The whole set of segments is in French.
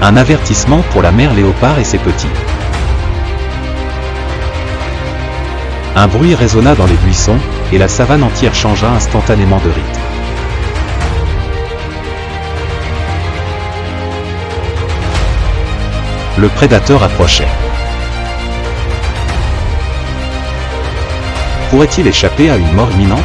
Un avertissement pour la mère léopard et ses petits. Un bruit résonna dans les buissons, et la savane entière changea instantanément de rythme. Le prédateur approchait. Pourrait-il échapper à une mort imminente ?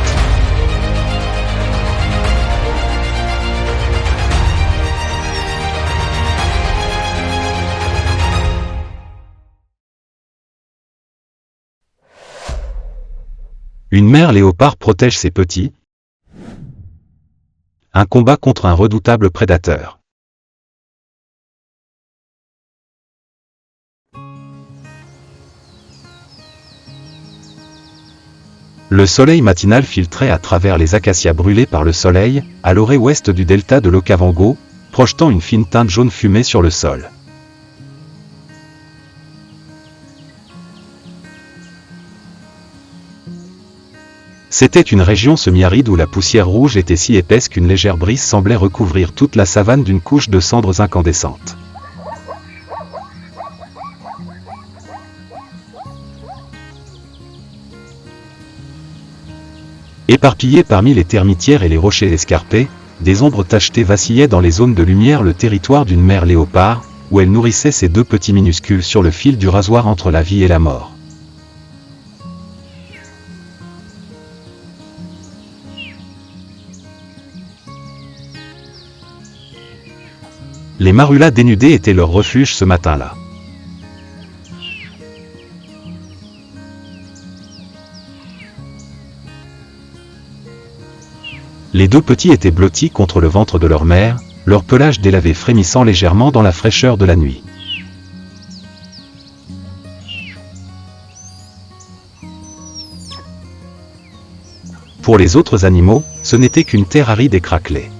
Une mère léopard protège ses petits. Un combat contre un redoutable prédateur. Le soleil matinal filtrait à travers les acacias brûlés par le soleil, à l'orée ouest du delta de l'Okavango, projetant une fine teinte jaune fumée sur le sol. C'était une région semi-aride où la poussière rouge était si épaisse qu'une légère brise semblait recouvrir toute la savane d'une couche de cendres incandescentes. Éparpillés parmi les termitières et les rochers escarpés, des ombres tachetées vacillaient dans les zones de lumière, le territoire d'une mère léopard, où elle nourrissait ses deux petits minuscules sur le fil du rasoir entre la vie et la mort. Les marulas dénudés étaient leur refuge ce matin-là. Les deux petits étaient blottis contre le ventre de leur mère, leur pelage délavé frémissant légèrement dans la fraîcheur de la nuit. Pour les autres animaux, ce n'était qu'une terre aride et craquelée.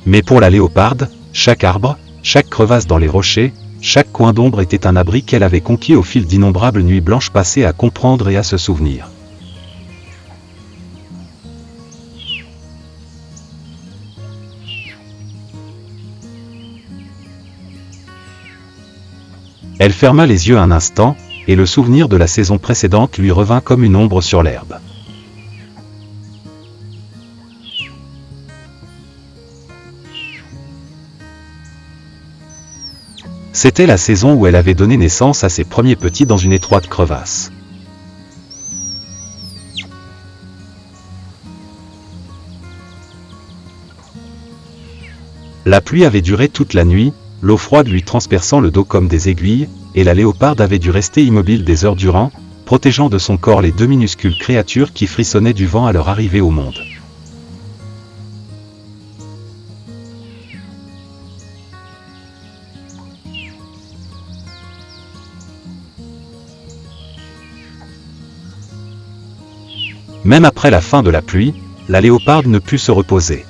Mais pour la léoparde, chaque arbre, chaque crevasse dans les rochers, chaque coin d'ombre était un abri qu'elle avait conquis au fil d'innombrables nuits blanches passées à comprendre et à se souvenir. Elle ferma les yeux un instant, et le souvenir de la saison précédente lui revint comme une ombre sur l'herbe. C'était la saison où elle avait donné naissance à ses premiers petits dans une étroite crevasse. La pluie avait duré toute la nuit, l'eau froide lui transperçant le dos comme des aiguilles, et la léoparde avait dû rester immobile des heures durant, protégeant de son corps les deux minuscules créatures qui frissonnaient du vent à leur arrivée au monde. Même après la fin de la pluie, la léoparde ne put se reposer.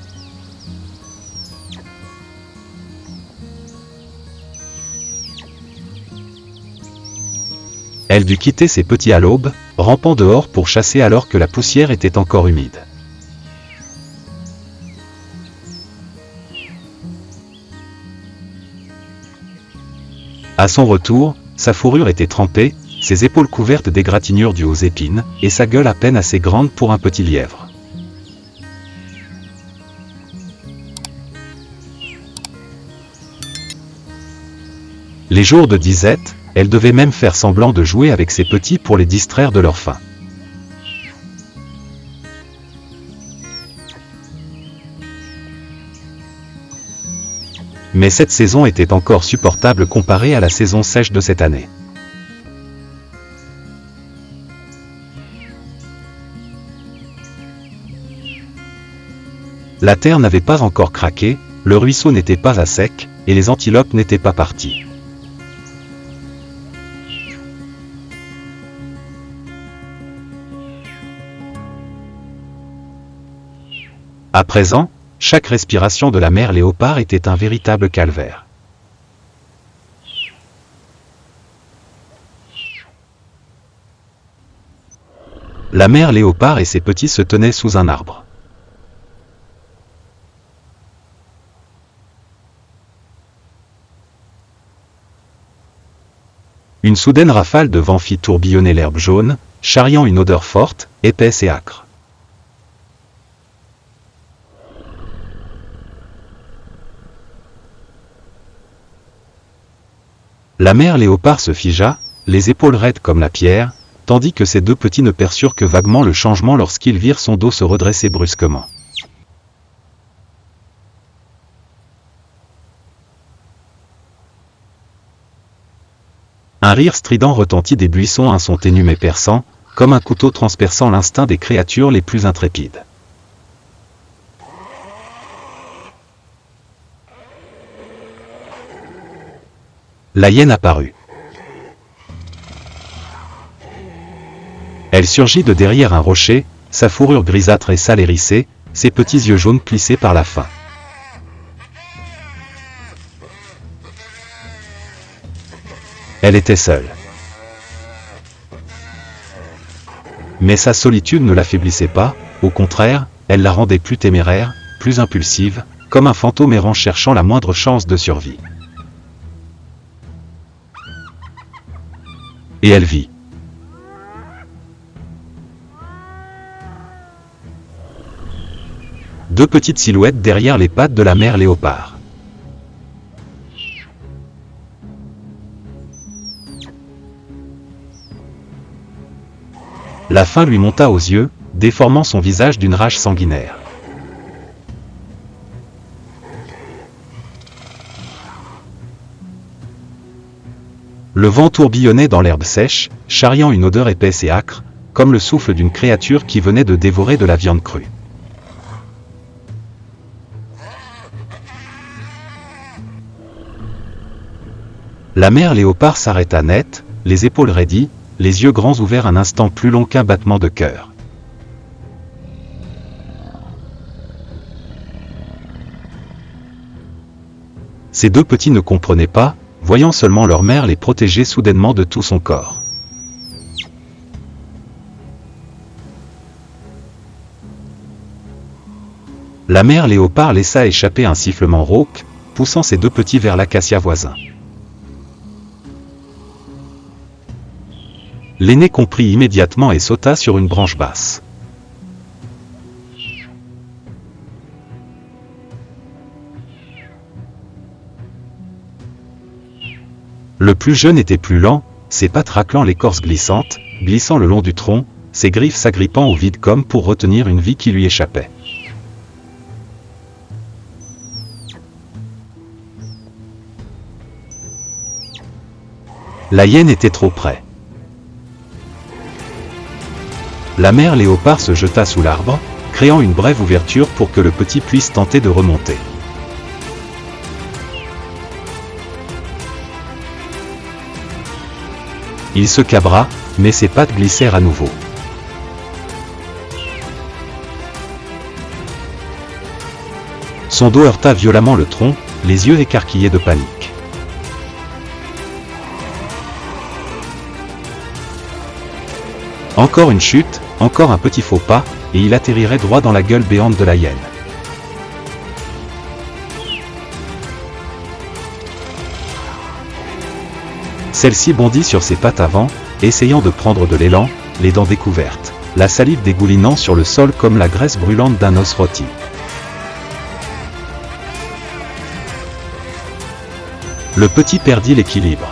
Elle dut quitter ses petits à l'aube, rampant dehors pour chasser alors que la poussière était encore humide. À son retour, sa fourrure était trempée, ses épaules couvertes d'égratignures dues aux épines, et sa gueule à peine assez grande pour un petit lièvre. Les jours de disette, elle devait même faire semblant de jouer avec ses petits pour les distraire de leur faim. Mais cette saison était encore supportable comparée à la saison sèche de cette année. La terre n'avait pas encore craqué, le ruisseau n'était pas à sec, et les antilopes n'étaient pas parties. À présent, chaque respiration de la mère léopard était un véritable calvaire. La mère léopard et ses petits se tenaient sous un arbre. Une soudaine rafale de vent fit tourbillonner l'herbe jaune, charriant une odeur forte, épaisse et âcre. La mère léopard se figea, les épaules raides comme la pierre, tandis que ses deux petits ne perçurent que vaguement le changement lorsqu'ils virent son dos se redresser brusquement. Un rire strident retentit des buissons, un son ténu mais perçant, comme un couteau transperçant l'instinct des créatures les plus intrépides. La hyène apparut. Elle surgit de derrière un rocher, sa fourrure grisâtre et sale hérissée, ses petits yeux jaunes plissés par la faim. Elle était seule. Mais sa solitude ne l'affaiblissait pas, au contraire, elle la rendait plus téméraire, plus impulsive, comme un fantôme errant cherchant la moindre chance de survie. Et elle vit. Deux petites silhouettes derrière les pattes de la mère léopard. La faim lui monta aux yeux, déformant son visage d'une rage sanguinaire. Le vent tourbillonnait dans l'herbe sèche, charriant une odeur épaisse et âcre, comme le souffle d'une créature qui venait de dévorer de la viande crue. La mère léopard s'arrêta net, les épaules raidies, les yeux grands ouverts un instant plus long qu'un battement de cœur. Ces deux petits ne comprenaient pas, voyant seulement leur mère les protéger soudainement de tout son corps. La mère léopard laissa échapper un sifflement rauque, poussant ses deux petits vers l'acacia voisin. L'aîné comprit immédiatement et sauta sur une branche basse. Le plus jeune était plus lent, ses pattes raclant l'écorce glissante, glissant le long du tronc, ses griffes s'agrippant au vide comme pour retenir une vie qui lui échappait. La hyène était trop près. La mère léopard se jeta sous l'arbre, créant une brève ouverture pour que le petit puisse tenter de remonter. Il se cabra, mais ses pattes glissèrent à nouveau. Son dos heurta violemment le tronc, les yeux écarquillés de panique. Encore une chute, encore un petit faux pas, et il atterrirait droit dans la gueule béante de la hyène. Celle-ci bondit sur ses pattes avant, essayant de prendre de l'élan, les dents découvertes, la salive dégoulinant sur le sol comme la graisse brûlante d'un os rôti. Le petit perdit l'équilibre.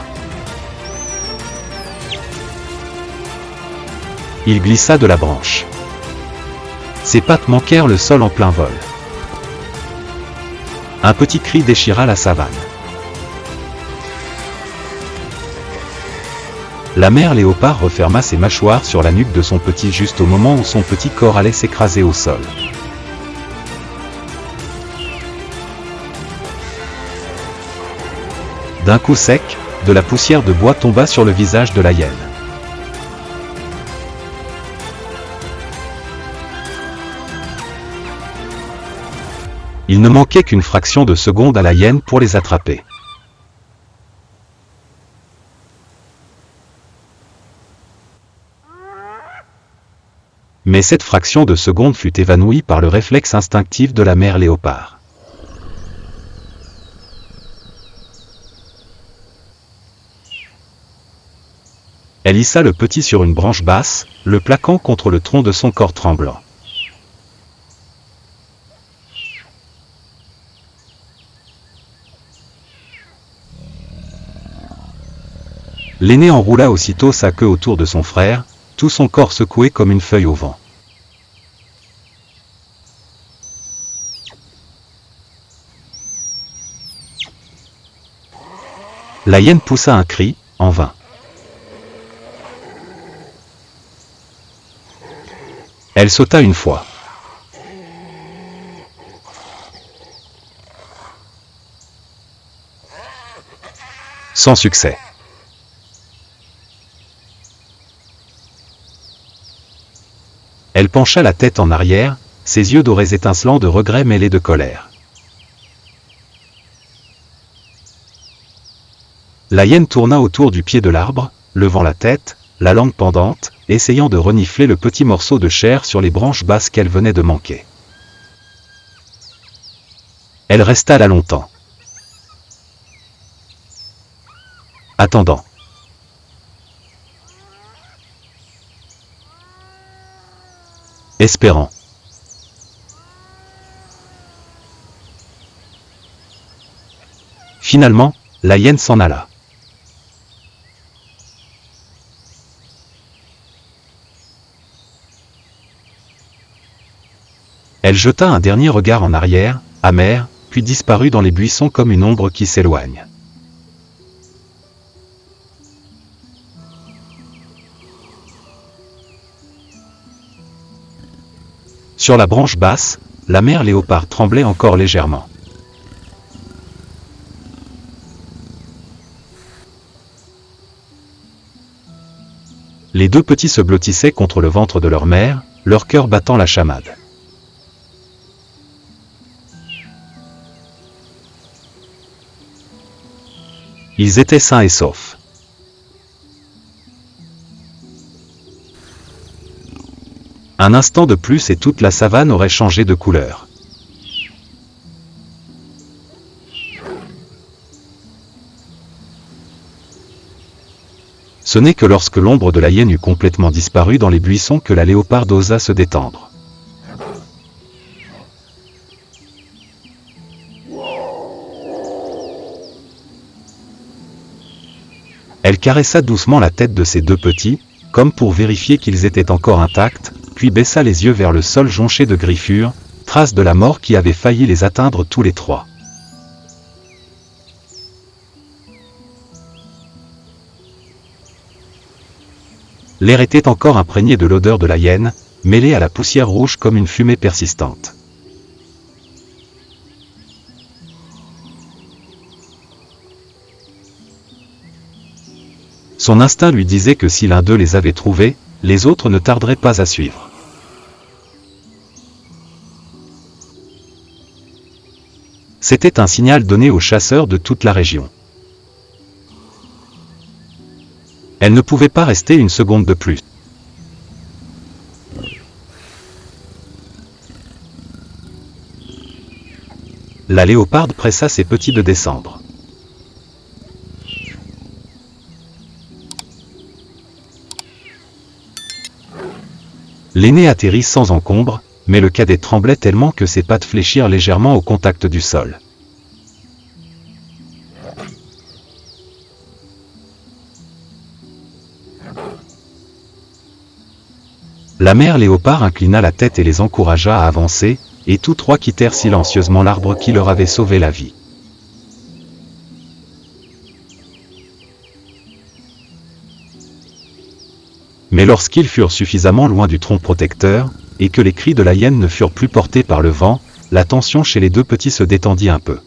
Il glissa de la branche. Ses pattes manquèrent le sol en plein vol. Un petit cri déchira la savane. La mère léopard referma ses mâchoires sur la nuque de son petit juste au moment où son petit corps allait s'écraser au sol. D'un coup sec, de la poussière de bois tomba sur le visage de la hyène. Il ne manquait qu'une fraction de seconde à la hyène pour les attraper. Mais cette fraction de seconde fut évanouie par le réflexe instinctif de la mère léopard. Elle hissa le petit sur une branche basse, le plaquant contre le tronc de son corps tremblant. L'aîné enroula aussitôt sa queue autour de son frère, tout son corps secoué comme une feuille au vent. La hyène poussa un cri, en vain. Elle sauta une fois. Sans succès. Elle pencha la tête en arrière, ses yeux dorés étincelants de regret mêlés de colère. La hyène tourna autour du pied de l'arbre, levant la tête, la langue pendante, essayant de renifler le petit morceau de chair sur les branches basses qu'elle venait de manquer. Elle resta là longtemps. Attendant. Espérant. Finalement, la hyène s'en alla. Elle jeta un dernier regard en arrière, amer, puis disparut dans les buissons comme une ombre qui s'éloigne. Sur la branche basse, la mère léopard tremblait encore légèrement. Les deux petits se blottissaient contre le ventre de leur mère, leur cœur battant la chamade. Ils étaient sains et saufs. Un instant de plus et toute la savane aurait changé de couleur. Ce n'est que lorsque l'ombre de la hyène eut complètement disparu dans les buissons que la léoparde osa se détendre. Elle caressa doucement la tête de ses deux petits, comme pour vérifier qu'ils étaient encore intacts, puis baissa les yeux vers le sol jonché de griffures, traces de la mort qui avait failli les atteindre tous les trois. L'air était encore imprégné de l'odeur de la hyène, mêlée à la poussière rouge comme une fumée persistante. Son instinct lui disait que si l'un d'eux les avait trouvés, les autres ne tarderaient pas à suivre. C'était un signal donné aux chasseurs de toute la région. Elle ne pouvait pas rester une seconde de plus. La léoparde pressa ses petits de descendre. L'aîné atterrit sans encombre, mais le cadet tremblait tellement que ses pattes fléchirent légèrement au contact du sol. La mère léopard inclina la tête et les encouragea à avancer, et tous trois quittèrent silencieusement l'arbre qui leur avait sauvé la vie. Mais lorsqu'ils furent suffisamment loin du tronc protecteur, et que les cris de la hyène ne furent plus portés par le vent, la tension chez les deux petits se détendit un peu.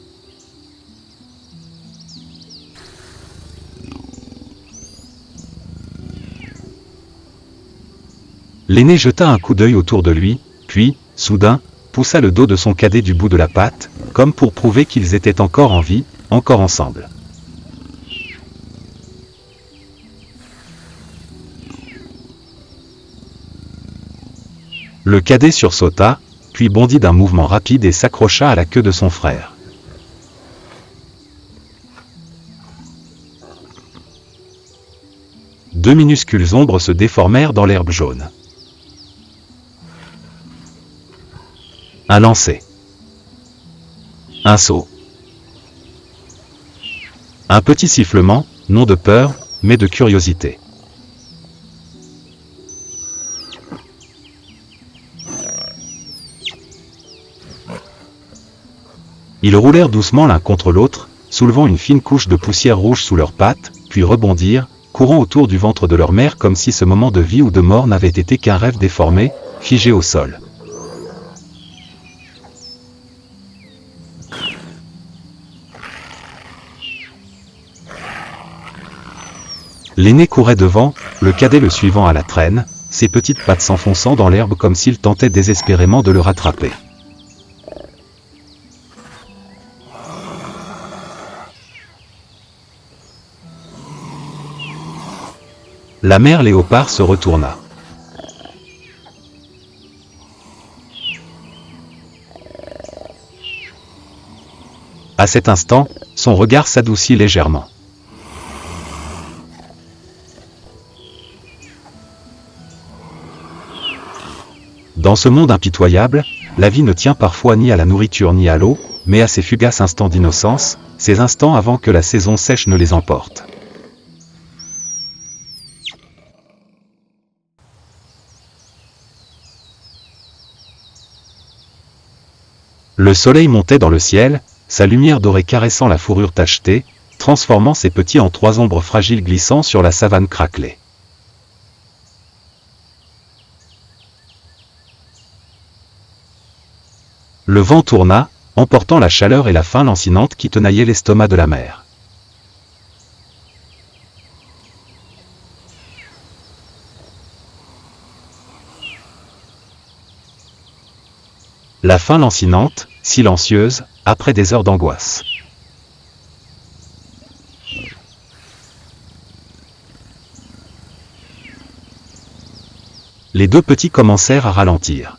L'aîné jeta un coup d'œil autour de lui, puis, soudain, poussa le dos de son cadet du bout de la patte, comme pour prouver qu'ils étaient encore en vie, encore ensemble. Le cadet sursauta, puis bondit d'un mouvement rapide et s'accrocha à la queue de son frère. Deux minuscules ombres se déformèrent dans l'herbe jaune. Un lancer. Un saut. Un petit sifflement, non de peur, mais de curiosité. Ils roulèrent doucement l'un contre l'autre, soulevant une fine couche de poussière rouge sous leurs pattes, puis rebondirent, courant autour du ventre de leur mère comme si ce moment de vie ou de mort n'avait été qu'un rêve déformé, figé au sol. L'aîné courait devant, le cadet le suivant à la traîne, ses petites pattes s'enfonçant dans l'herbe comme s'il tentait désespérément de le rattraper. La mère léopard se retourna. À cet instant, son regard s'adoucit légèrement. Dans ce monde impitoyable, la vie ne tient parfois ni à la nourriture ni à l'eau, mais à ces fugaces instants d'innocence, ces instants avant que la saison sèche ne les emporte. Le soleil montait dans le ciel, sa lumière dorée caressant la fourrure tachetée, transformant ses petits en trois ombres fragiles glissant sur la savane craquelée. Le vent tourna, emportant la chaleur et la faim lancinante qui tenaillaient l'estomac de la mer. La faim lancinante, silencieuse, après des heures d'angoisse. Les deux petits commencèrent à ralentir.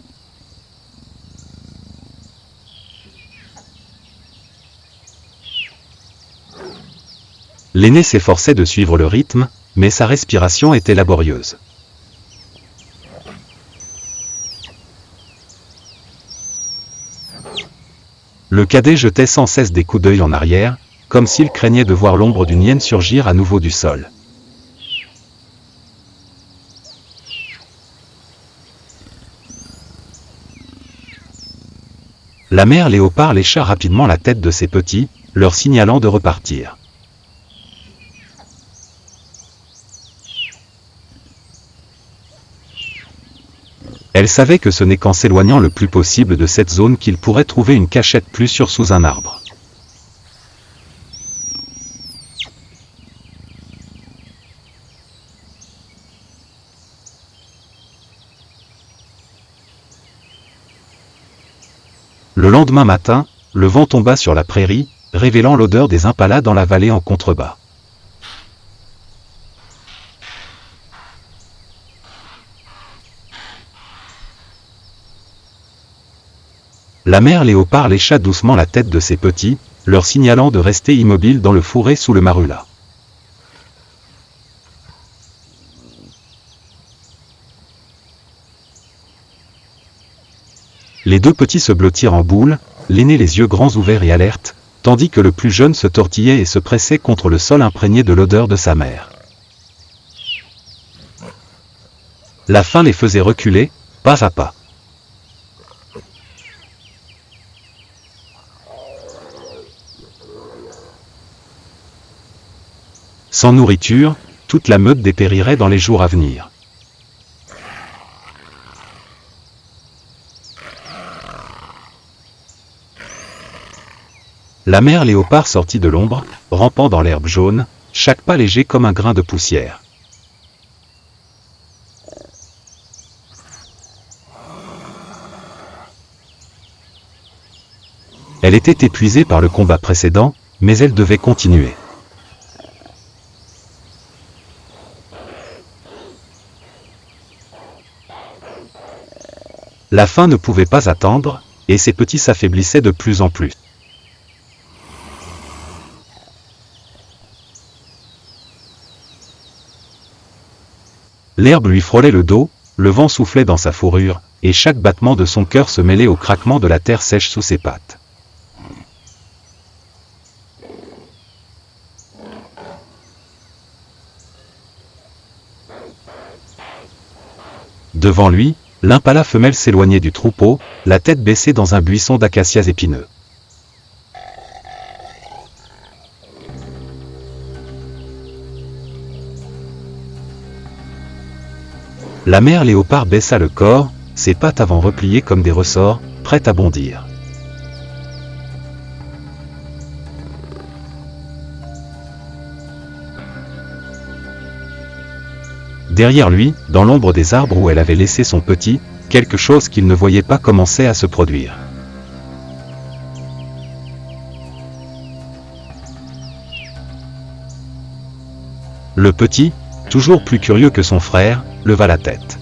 L'aîné s'efforçait de suivre le rythme, mais sa respiration était laborieuse. Le cadet jetait sans cesse des coups d'œil en arrière, comme s'il craignait de voir l'ombre d'une hyène surgir à nouveau du sol. La mère léopard lécha rapidement la tête de ses petits, leur signalant de repartir. Elle savait que ce n'est qu'en s'éloignant le plus possible de cette zone qu'il pourrait trouver une cachette plus sûre sous un arbre. Le lendemain matin, le vent tomba sur la prairie, révélant l'odeur des impalas dans la vallée en contrebas. La mère léopard lécha doucement la tête de ses petits, leur signalant de rester immobiles dans le fourré sous le marula. Les deux petits se blottirent en boule, l'aîné les yeux grands ouverts et alertes, tandis que le plus jeune se tortillait et se pressait contre le sol imprégné de l'odeur de sa mère. La faim les faisait reculer, pas à pas. Sans nourriture, toute la meute dépérirait dans les jours à venir. La mère léopard sortit de l'ombre, rampant dans l'herbe jaune, chaque pas léger comme un grain de poussière. Elle était épuisée par le combat précédent, mais elle devait continuer. La faim ne pouvait pas attendre, et ses petits s'affaiblissaient de plus en plus. L'herbe lui frôlait le dos, le vent soufflait dans sa fourrure, et chaque battement de son cœur se mêlait au craquement de la terre sèche sous ses pattes. Devant lui, l'impala femelle s'éloignait du troupeau, la tête baissée dans un buisson d'acacias épineux. La mère léopard baissa le corps, ses pattes avant repliées comme des ressorts, prêtes à bondir. Derrière lui, dans l'ombre des arbres où elle avait laissé son petit, quelque chose qu'il ne voyait pas commençait à se produire. Le petit, toujours plus curieux que son frère, leva la tête.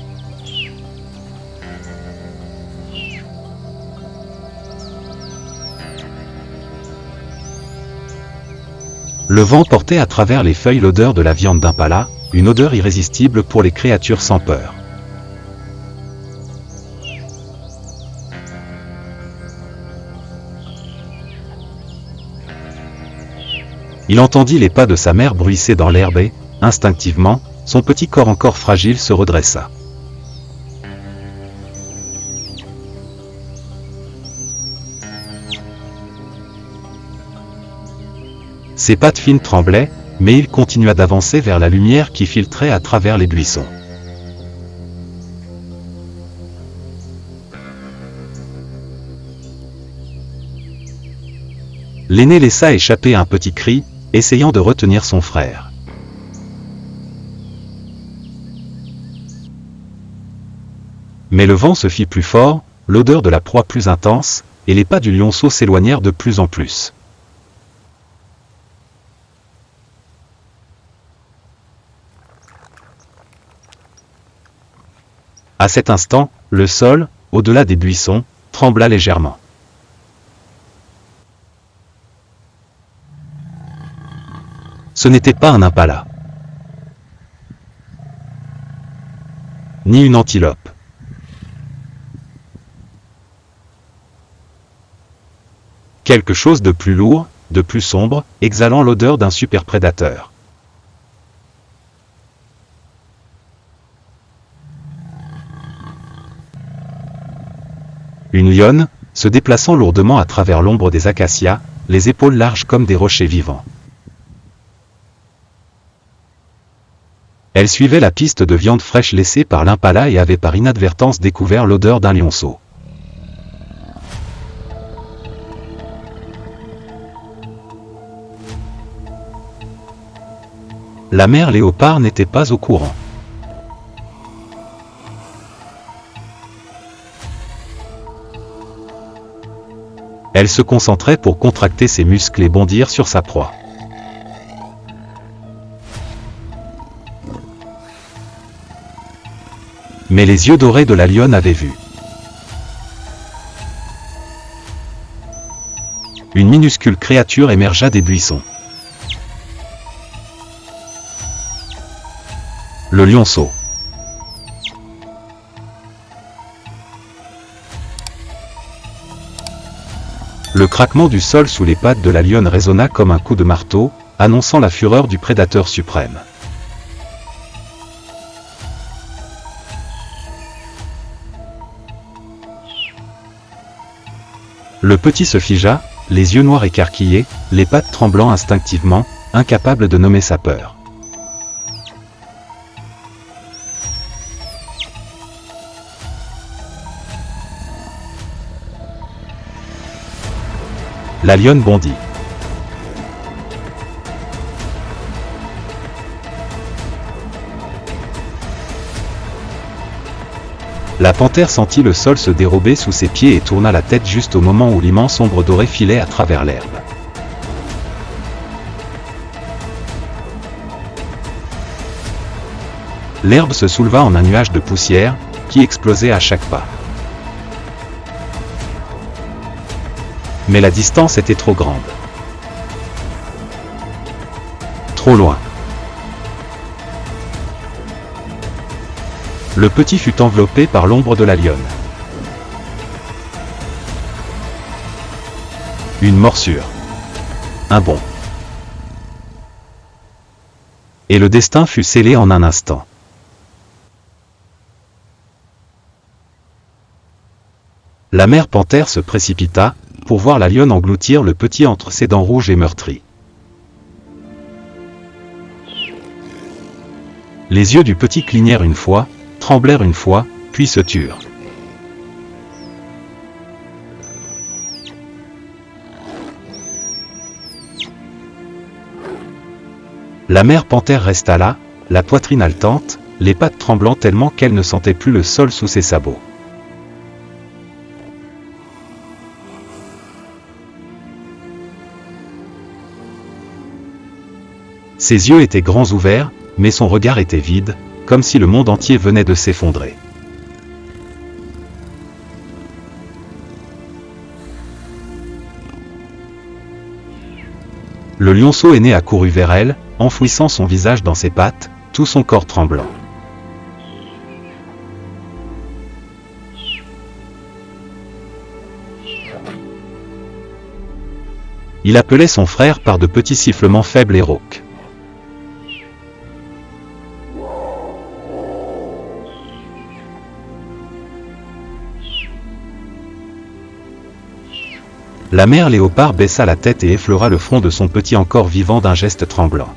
Le vent portait à travers les feuilles l'odeur de la viande d'impala, une odeur irrésistible pour les créatures sans peur. Il entendit les pas de sa mère bruisser dans l'herbe et, instinctivement, son petit corps encore fragile se redressa. Ses pattes fines tremblaient, mais il continua d'avancer vers la lumière qui filtrait à travers les buissons. L'aîné laissa échapper un petit cri, essayant de retenir son frère. Mais le vent se fit plus fort, l'odeur de la proie plus intense, et les pas du lionceau s'éloignèrent de plus en plus. À cet instant, le sol, au-delà des buissons, trembla légèrement. Ce n'était pas un impala, ni une antilope. Quelque chose de plus lourd, de plus sombre, exhalant l'odeur d'un superprédateur. Une lionne, se déplaçant lourdement à travers l'ombre des acacias, les épaules larges comme des rochers vivants. Elle suivait la piste de viande fraîche laissée par l'impala et avait par inadvertance découvert l'odeur d'un lionceau. La mère léopard n'était pas au courant. Elle se concentrait pour contracter ses muscles et bondir sur sa proie. Mais les yeux dorés de la lionne avaient vu. Une minuscule créature émergea des buissons. Le lionceau. Le craquement du sol sous les pattes de la lionne résonna comme un coup de marteau, annonçant la fureur du prédateur suprême. Le petit se figea, les yeux noirs écarquillés, les pattes tremblant instinctivement, incapable de nommer sa peur. La lionne bondit. La panthère sentit le sol se dérober sous ses pieds et tourna la tête juste au moment où l'immense ombre dorée filait à travers l'herbe. L'herbe se souleva en un nuage de poussière, qui explosait à chaque pas. Mais la distance était trop grande. Trop loin. Le petit fut enveloppé par l'ombre de la lionne. Une morsure. Un bond. Et le destin fut scellé en un instant. La mère panthère se précipita, pour voir la lionne engloutir le petit entre ses dents rouges et meurtries. Les yeux du petit clignèrent une fois, tremblèrent une fois, puis se turent. La mère panthère resta là, la poitrine haletante, les pattes tremblant tellement qu'elle ne sentait plus le sol sous ses sabots. Ses yeux étaient grands ouverts, mais son regard était vide, comme si le monde entier venait de s'effondrer. Le lionceau aîné accourut vers elle, enfouissant son visage dans ses pattes, tout son corps tremblant. Il appelait son frère par de petits sifflements faibles et rauques. La mère léopard baissa la tête et effleura le front de son petit encore vivant d'un geste tremblant.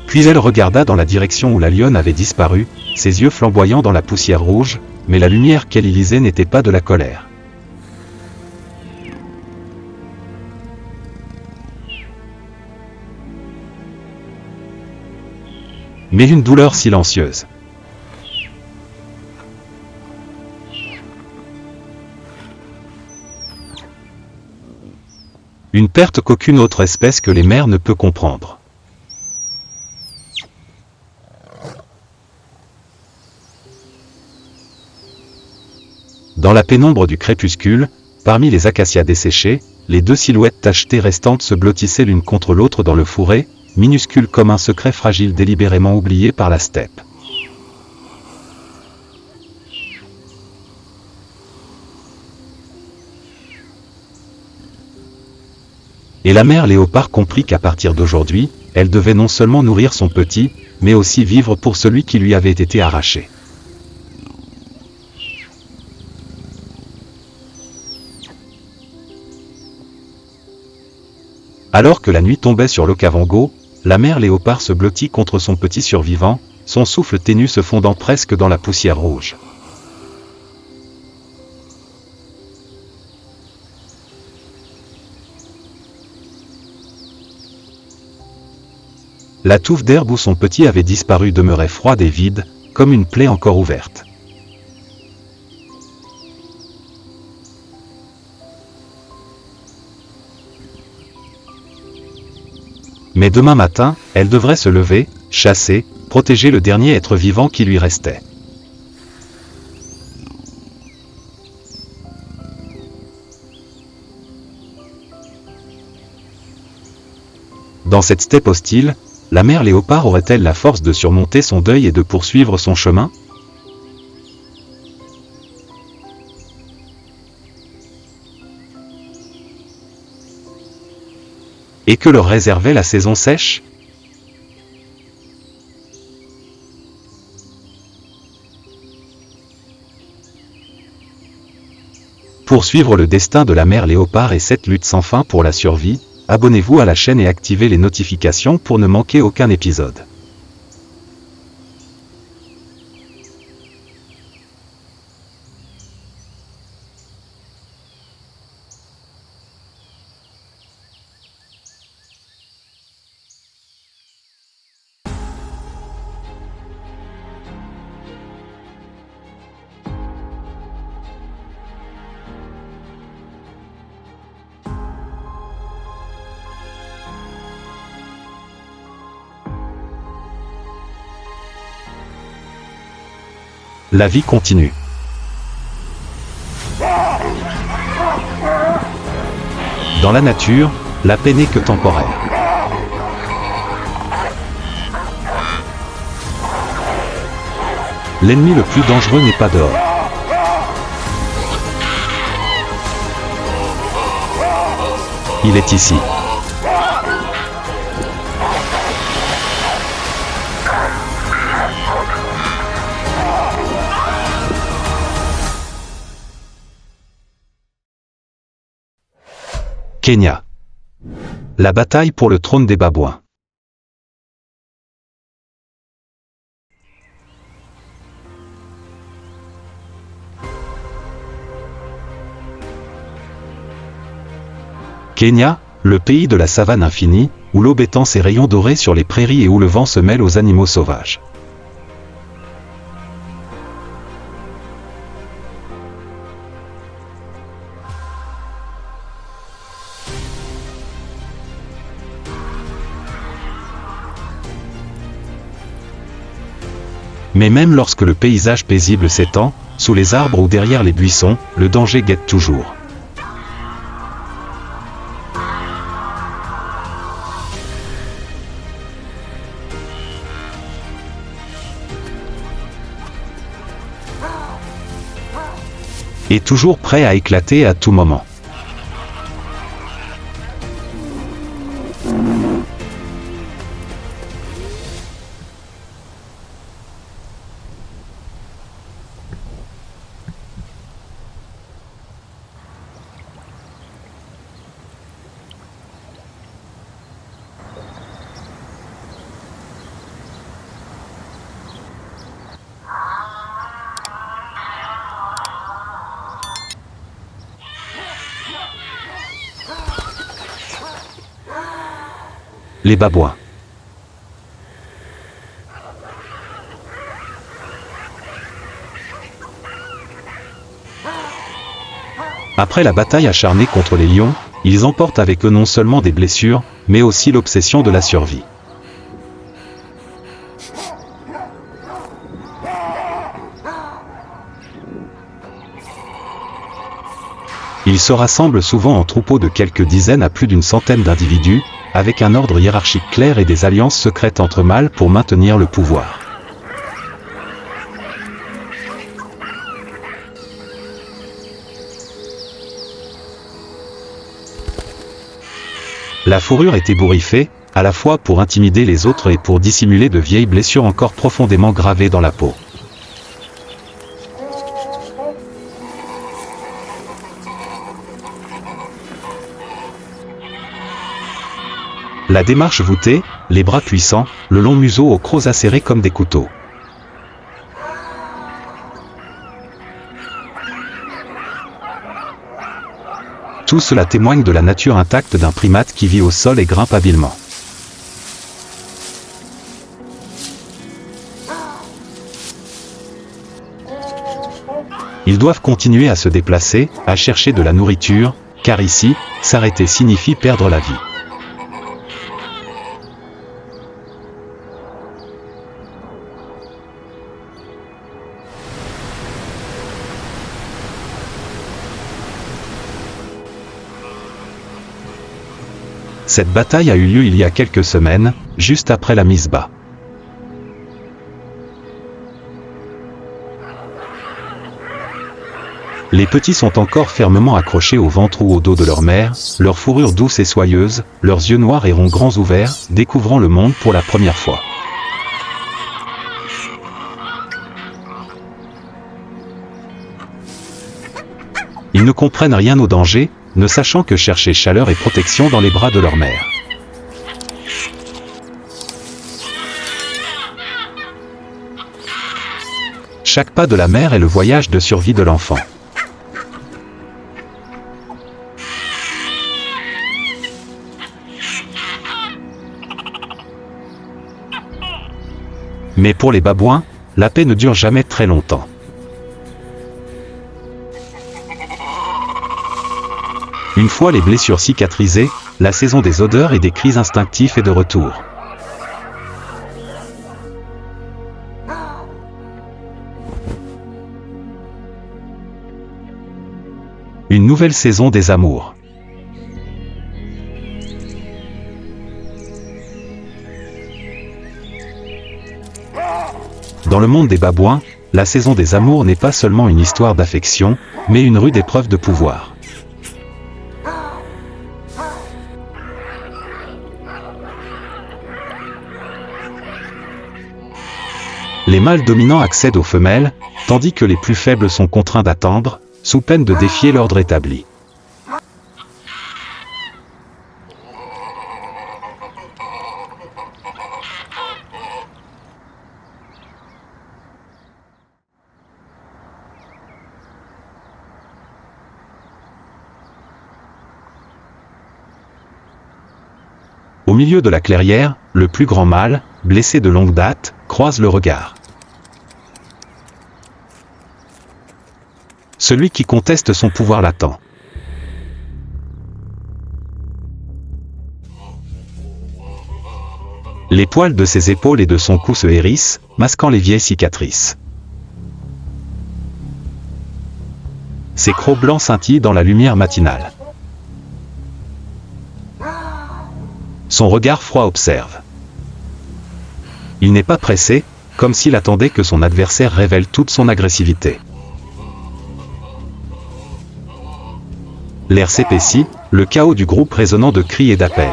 Puis elle regarda dans la direction où la lionne avait disparu, ses yeux flamboyant dans la poussière rouge, mais la lumière qu'elle y lisait n'était pas de la colère. Mais une douleur silencieuse. Une perte qu'aucune autre espèce que les mers ne peut comprendre. Dans la pénombre du crépuscule, parmi les acacias desséchés, les deux silhouettes tachetées restantes se blottissaient l'une contre l'autre dans le fourré, minuscules comme un secret fragile délibérément oublié par la steppe. Et la mère léopard comprit qu'à partir d'aujourd'hui, elle devait non seulement nourrir son petit, mais aussi vivre pour celui qui lui avait été arraché. Alors que la nuit tombait sur l'Okavango, la mère léopard se blottit contre son petit survivant, son souffle ténu se fondant presque dans la poussière rouge. La touffe d'herbe où son petit avait disparu demeurait froide et vide, comme une plaie encore ouverte. Mais demain matin, elle devrait se lever, chasser, protéger le dernier être vivant qui lui restait. Dans cette steppe hostile, la mère léopard aurait-elle la force de surmonter son deuil et de poursuivre son chemin ? Et que leur réservait la saison sèche ? Pour suivre le destin de la mère léopard et cette lutte sans fin pour la survie, abonnez-vous à la chaîne et activez les notifications pour ne manquer aucun épisode. La vie continue. Dans la nature, la paix n'est que temporaire. L'ennemi le plus dangereux n'est pas dehors. Il est ici. Kenya. La bataille pour le trône des Babouins. Kenya, le pays de la savane infinie, où l'aube étend ses rayons dorés sur les prairies et où le vent se mêle aux animaux sauvages. Mais même lorsque le paysage paisible s'étend, sous les arbres ou derrière les buissons, le danger guette toujours. Et toujours prêt à éclater à tout moment. Les Babouins. Après la bataille acharnée contre les lions, ils emportent avec eux non seulement des blessures, mais aussi l'obsession de la survie. Ils se rassemblent souvent en troupeaux de quelques dizaines à plus d'une centaine d'individus, avec un ordre hiérarchique clair et des alliances secrètes entre mâles pour maintenir le pouvoir. La fourrure est ébouriffée, à la fois pour intimider les autres et pour dissimuler de vieilles blessures encore profondément gravées dans la peau. La démarche voûtée, les bras puissants, le long museau aux crocs acérés comme des couteaux. Tout cela témoigne de la nature intacte d'un primate qui vit au sol et grimpe habilement. Ils doivent continuer à se déplacer, à chercher de la nourriture, car ici, s'arrêter signifie perdre la vie. Cette bataille a eu lieu il y a quelques semaines, juste après la mise bas. Les petits sont encore fermement accrochés au ventre ou au dos de leur mère, leur fourrure douce et soyeuse, leurs yeux noirs et ronds grands ouverts, découvrant le monde pour la première fois. Ils ne comprennent rien au danger, ne sachant que chercher chaleur et protection dans les bras de leur mère. Chaque pas de la mère est le voyage de survie de l'enfant. Mais pour les babouins, la paix ne dure jamais très longtemps. Une fois les blessures cicatrisées, la saison des odeurs et des cris instinctifs est de retour. nouvelle saison des amours. Dans le monde des babouins, la saison des amours n'est pas seulement une histoire d'affection, mais une rude épreuve de pouvoir. Les mâles dominants accèdent aux femelles, tandis que les plus faibles sont contraints d'attendre, sous peine de défier l'ordre établi. Au milieu de la clairière, le plus grand mâle, blessé de longue date, croise le regard. Celui qui conteste son pouvoir l'attend. Les poils de ses épaules et de son cou se hérissent, masquant les vieilles cicatrices. Ses crocs blancs scintillent dans la lumière matinale. Son regard froid observe. Il n'est pas pressé, comme s'il attendait que son adversaire révèle toute son agressivité. L'air s'épaissit, le chaos du groupe résonnant de cris et d'appels.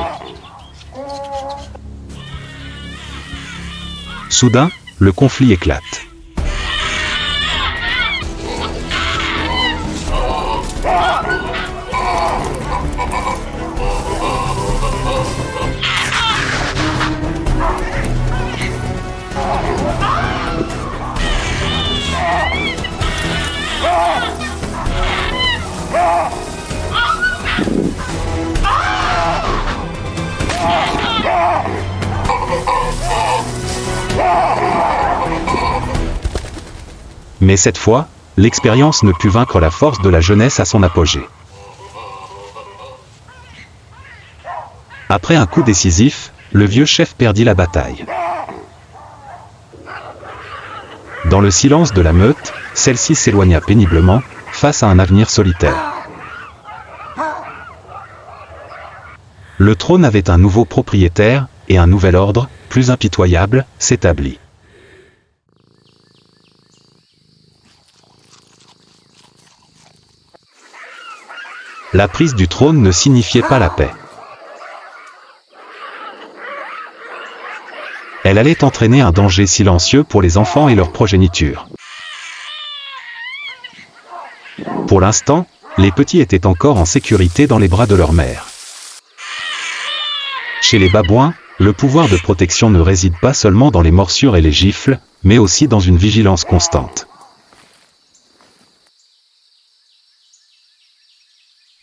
Soudain, le conflit éclate. Mais cette fois, l'expérience ne put vaincre la force de la jeunesse à son apogée. Après un coup décisif, le vieux chef perdit la bataille. Dans le silence de la meute, celle-ci s'éloigna péniblement, face à un avenir solitaire. Le trône avait un nouveau propriétaire, et un nouvel ordre, plus impitoyable, s'établit. La prise du trône ne signifiait pas la paix. Elle allait entraîner un danger silencieux pour les enfants et leur progéniture. Pour l'instant, les petits étaient encore en sécurité dans les bras de leur mère. Chez les babouins, le pouvoir de protection ne réside pas seulement dans les morsures et les gifles, mais aussi dans une vigilance constante.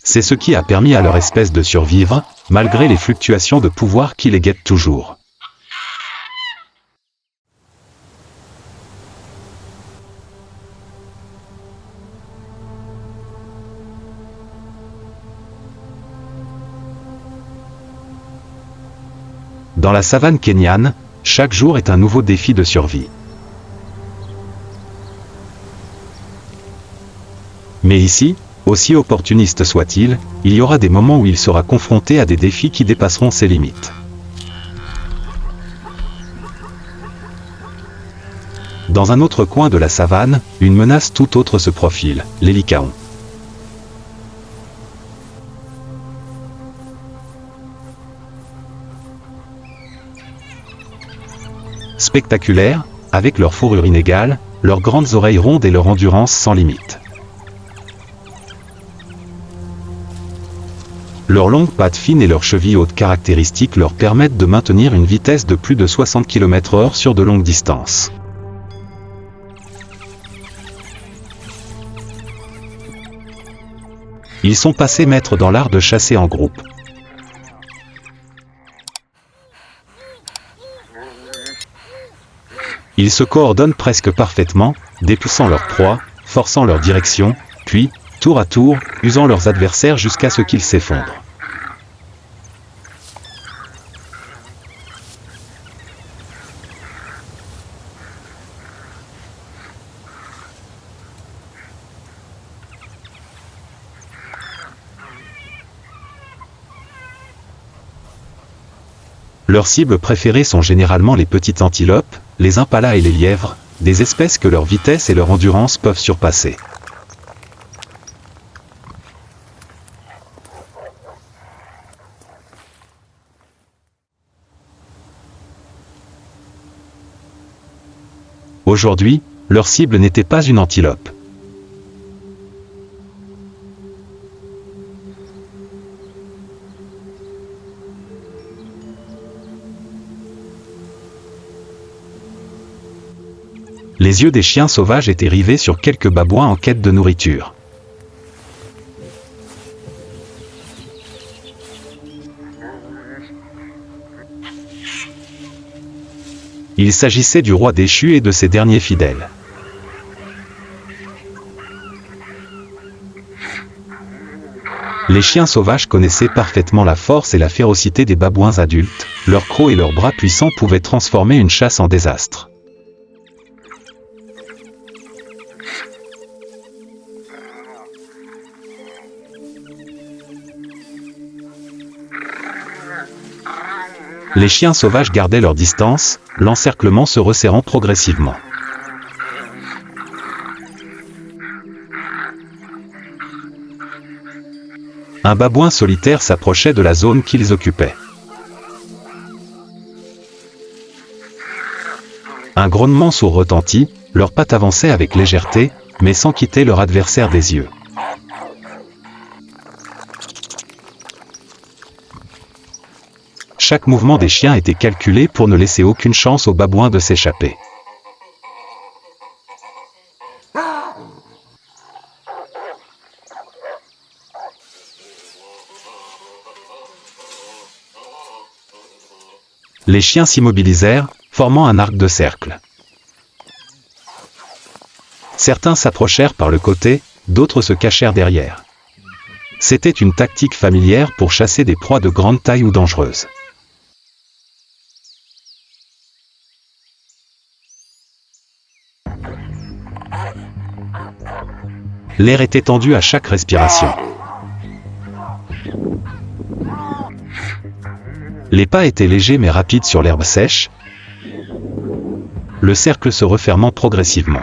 C'est ce qui a permis à leur espèce de survivre, malgré les fluctuations de pouvoir qui les guettent toujours. Dans la savane kenyane, chaque jour est un nouveau défi de survie. Mais ici, aussi opportuniste soit-il, il y aura des moments où il sera confronté à des défis qui dépasseront ses limites. Dans un autre coin de la savane, une menace tout autre se profile, les lycaons. Spectaculaires, avec leur fourrure inégale, leurs grandes oreilles rondes et leur endurance sans limite. Leurs longues pattes fines et leurs chevilles hautes caractéristiques leur permettent de maintenir une vitesse de plus de 60 km/h sur de longues distances. Ils sont passés maîtres dans l'art de chasser en groupe. Ils se coordonnent presque parfaitement, dépoussant leur proie, forçant leur direction, puis, tour à tour, usant leurs adversaires jusqu'à ce qu'ils s'effondrent. Leurs cibles préférées sont généralement les petites antilopes, les impalas et les lièvres, des espèces que leur vitesse et leur endurance peuvent surpasser. Aujourd'hui, leur cible n'était pas une antilope. Les yeux des chiens sauvages étaient rivés sur quelques babouins en quête de nourriture. Il s'agissait du roi déchu et de ses derniers fidèles. Les chiens sauvages connaissaient parfaitement la force et la férocité des babouins adultes, leurs crocs et leurs bras puissants pouvaient transformer une chasse en désastre. Les chiens sauvages gardaient leur distance, l'encerclement se resserrant progressivement. Un babouin solitaire s'approchait de la zone qu'ils occupaient. Un grognement sourd retentit, leurs pattes avançaient avec légèreté, mais sans quitter leur adversaire des yeux. Chaque mouvement des chiens était calculé pour ne laisser aucune chance aux babouins de s'échapper. Les chiens s'immobilisèrent, formant un arc de cercle. Certains s'approchèrent par le côté, d'autres se cachèrent derrière. C'était une tactique familière pour chasser des proies de grande taille ou dangereuses. L'air était tendu à chaque respiration. Les pas étaient légers mais rapides sur l'herbe sèche, le cercle se refermant progressivement.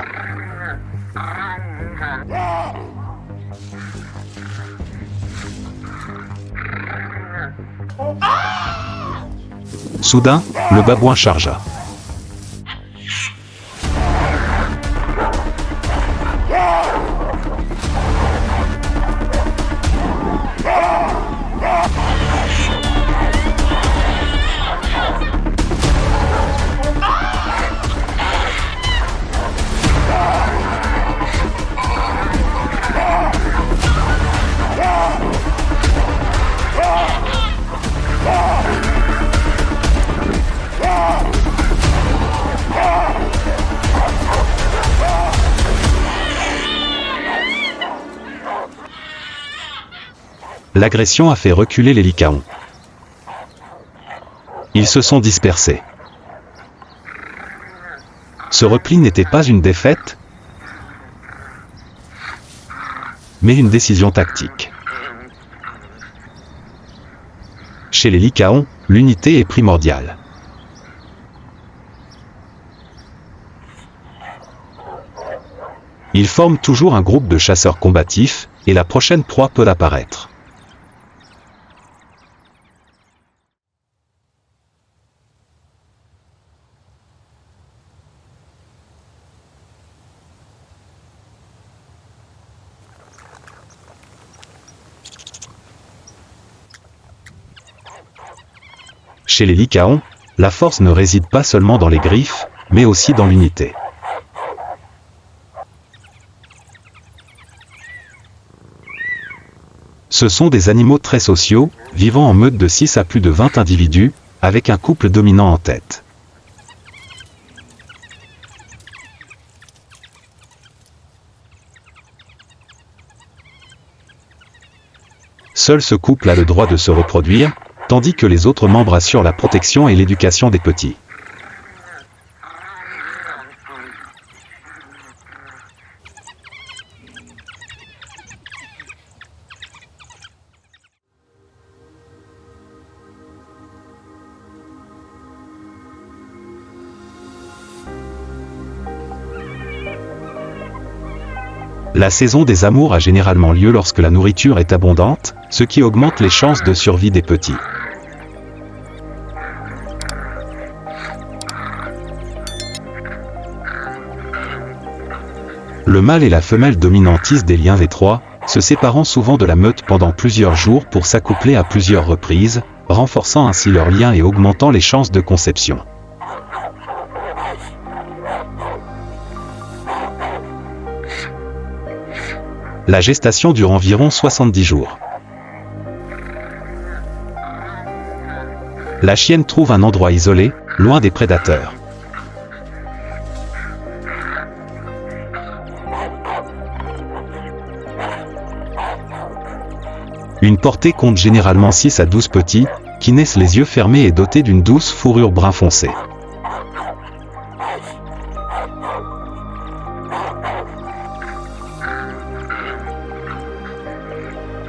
Soudain, le babouin chargea. L'agression a fait reculer les lycaons. Ils se sont dispersés. Ce repli n'était pas une défaite, mais une décision tactique. Chez les lycaons, l'unité est primordiale. Ils forment toujours un groupe de chasseurs combatifs, et la prochaine proie peut apparaître. Chez les lycaons, la force ne réside pas seulement dans les griffes, mais aussi dans l'unité. Ce sont des animaux très sociaux, vivant en meute de 6 à plus de 20 individus, avec un couple dominant en tête. Seul ce couple a le droit de se reproduire, tandis que les autres membres assurent la protection et l'éducation des petits. La saison des amours a généralement lieu lorsque la nourriture est abondante, ce qui augmente les chances de survie des petits. Le mâle et la femelle dominant tissent des liens étroits, se séparant souvent de la meute pendant plusieurs jours pour s'accoupler à plusieurs reprises, renforçant ainsi leurs liens et augmentant les chances de conception. La gestation dure environ 70 jours. La chienne trouve un endroit isolé, loin des prédateurs. Une portée compte généralement 6 à 12 petits, qui naissent les yeux fermés et dotés d'une douce fourrure brun foncé.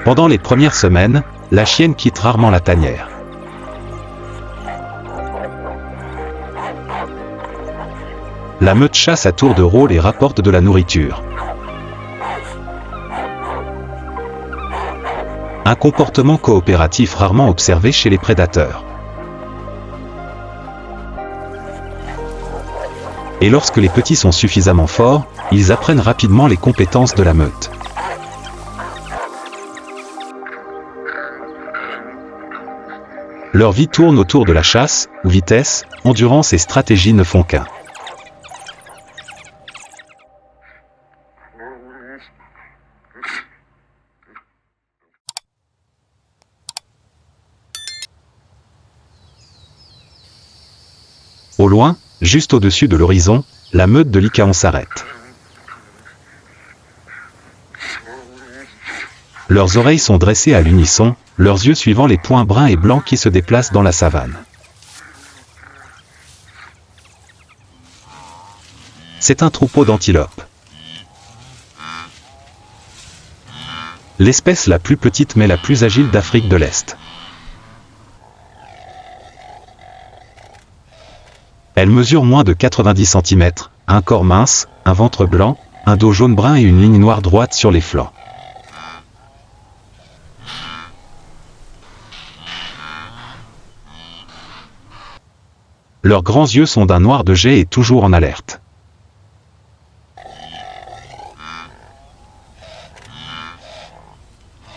Pendant les premières semaines, la chienne quitte rarement la tanière. La meute chasse à tour de rôle et rapporte de la nourriture. Un comportement coopératif rarement observé chez les prédateurs. Et lorsque les petits sont suffisamment forts, ils apprennent rapidement les compétences de la meute. Leur vie tourne autour de la chasse, où vitesse, endurance et stratégie ne font qu'un. Au loin, juste au-dessus de l'horizon, la meute de Lycaon s'arrête. Leurs oreilles sont dressées à l'unisson, leurs yeux suivant les points bruns et blancs qui se déplacent dans la savane. C'est un troupeau d'antilopes. L'espèce la plus petite mais la plus agile d'Afrique de l'Est. Elle mesure moins de 90 cm, un corps mince, un ventre blanc, un dos jaune-brun et une ligne noire droite sur les flancs. Leurs grands yeux sont d'un noir de jais et toujours en alerte.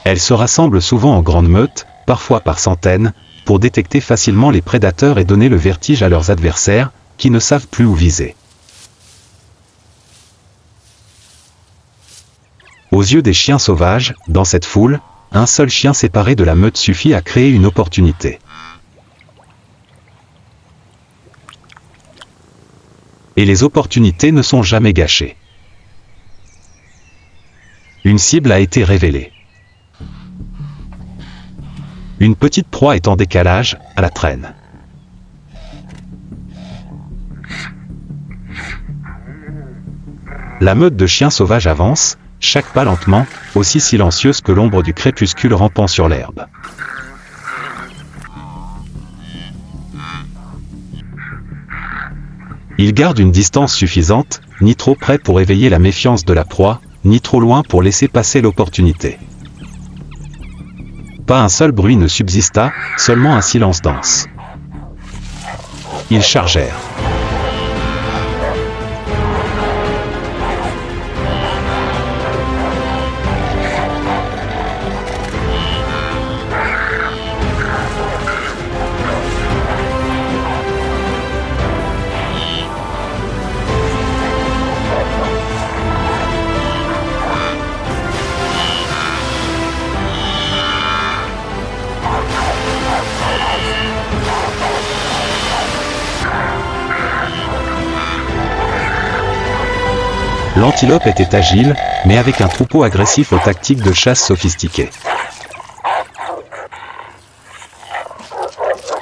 Elles se rassemblent souvent en grandes meutes, parfois par centaines, pour détecter facilement les prédateurs et donner le vertige à leurs adversaires, qui ne savent plus où viser. Aux yeux des chiens sauvages, dans cette foule, un seul chien séparé de la meute suffit à créer une opportunité. Et les opportunités ne sont jamais gâchées. Une cible a été révélée. Une petite proie est en décalage, à la traîne. La meute de chiens sauvages avance, chaque pas lentement, aussi silencieuse que l'ombre du crépuscule rampant sur l'herbe. Ils gardent une distance suffisante, ni trop près pour éveiller la méfiance de la proie, ni trop loin pour laisser passer l'opportunité. Pas un seul bruit ne subsista, seulement un silence dense. Ils chargèrent. L'antilope était agile, mais avec un troupeau agressif aux tactiques de chasse sophistiquées.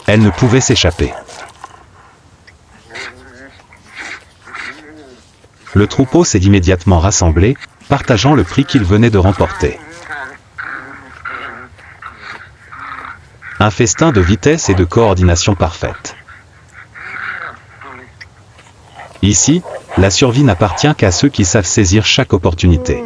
Elle ne pouvait s'échapper. Le troupeau s'est immédiatement rassemblé, partageant le prix qu'il venait de remporter. Un festin de vitesse et de coordination parfaite. Ici, la survie n'appartient qu'à ceux qui savent saisir chaque opportunité.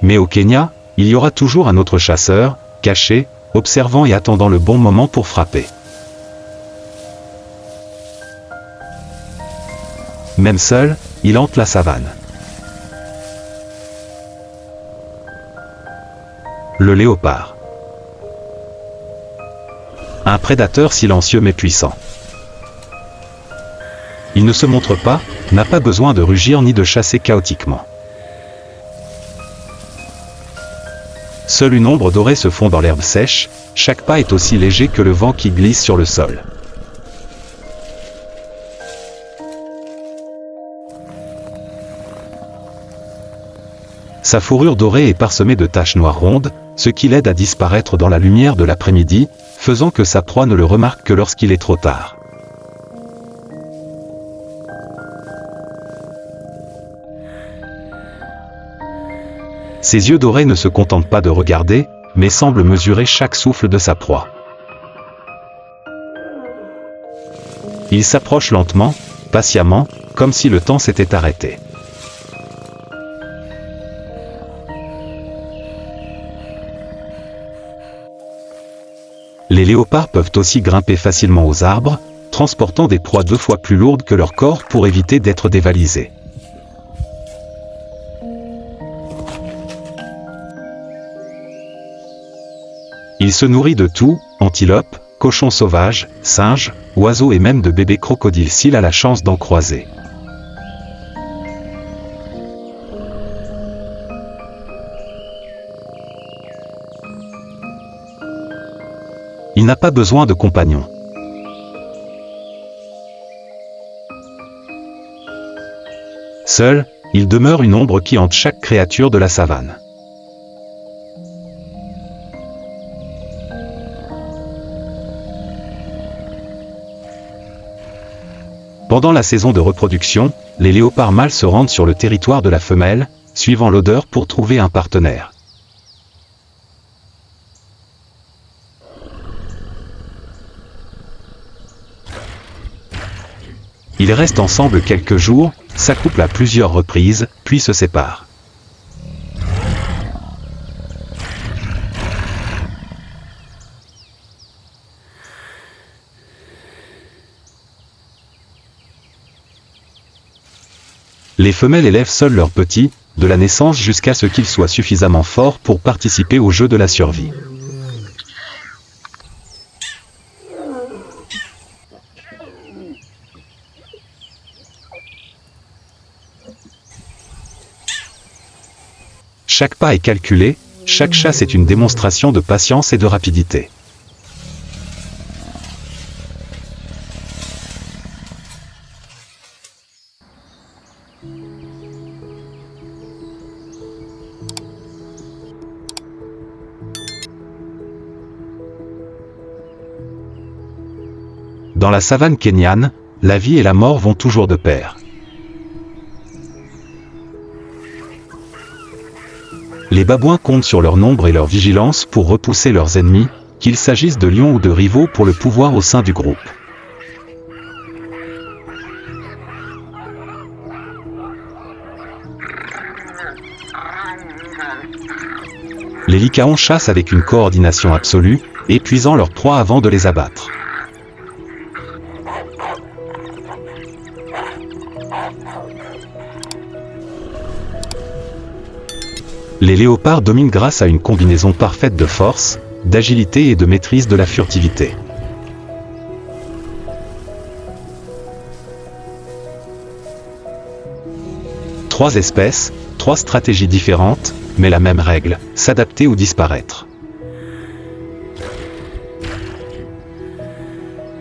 Mais au Kenya, il y aura toujours un autre chasseur, caché, observant et attendant le bon moment pour frapper. Même seul, il hante la savane. Le léopard. Un prédateur silencieux mais puissant. Il ne se montre pas, n'a pas besoin de rugir ni de chasser chaotiquement. Seule une ombre dorée se fond dans l'herbe sèche, chaque pas est aussi léger que le vent qui glisse sur le sol. Sa fourrure dorée est parsemée de taches noires rondes, ce qui l'aide à disparaître dans la lumière de l'après-midi, faisant que sa proie ne le remarque que lorsqu'il est trop tard. Ses yeux dorés ne se contentent pas de regarder, mais semblent mesurer chaque souffle de sa proie. Il s'approche lentement, patiemment, comme si le temps s'était arrêté. Les léopards peuvent aussi grimper facilement aux arbres, transportant des proies 2 fois plus lourdes que leur corps pour éviter d'être dévalisés. Il se nourrit de tout, antilopes, cochons sauvages, singes, oiseaux et même de bébés crocodiles s'il a la chance d'en croiser. Il n'a pas besoin de compagnons. Seul, il demeure une ombre qui hante chaque créature de la savane. Pendant la saison de reproduction, les léopards mâles se rendent sur le territoire de la femelle, suivant l'odeur pour trouver un partenaire. Ils restent ensemble quelques jours, s'accouplent à plusieurs reprises, puis se séparent. Les femelles élèvent seules leurs petits, de la naissance jusqu'à ce qu'ils soient suffisamment forts pour participer au jeu de la survie. Chaque pas est calculé, chaque chasse est une démonstration de patience et de rapidité. Dans la savane kenyane, la vie et la mort vont toujours de pair. Les babouins comptent sur leur nombre et leur vigilance pour repousser leurs ennemis, qu'il s'agisse de lions ou de rivaux pour le pouvoir au sein du groupe. Les lycaons chassent avec une coordination absolue, épuisant leurs proies avant de les abattre. Les léopards dominent grâce à une combinaison parfaite de force, d'agilité et de maîtrise de la furtivité. Trois espèces, trois stratégies différentes, mais la même règle, s'adapter ou disparaître.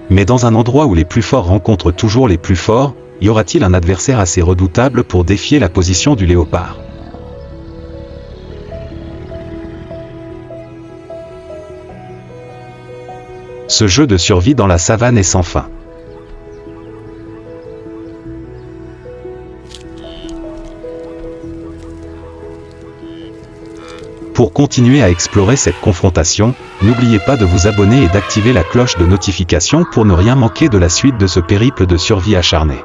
Mais dans un endroit où les plus forts rencontrent toujours les plus forts, y aura-t-il un adversaire assez redoutable pour défier la position du léopard ? Ce jeu de survie dans la savane est sans fin. Pour continuer à explorer cette confrontation, n'oubliez pas de vous abonner et d'activer la cloche de notification pour ne rien manquer de la suite de ce périple de survie acharné.